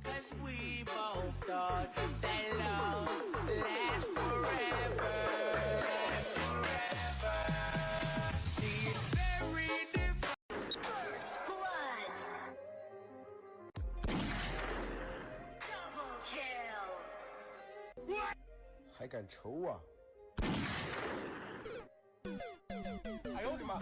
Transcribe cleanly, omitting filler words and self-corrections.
Cause we both thought that love lasts forever. See, it's very different. First blood. Double kill. 还敢抽啊！哎呦我的妈！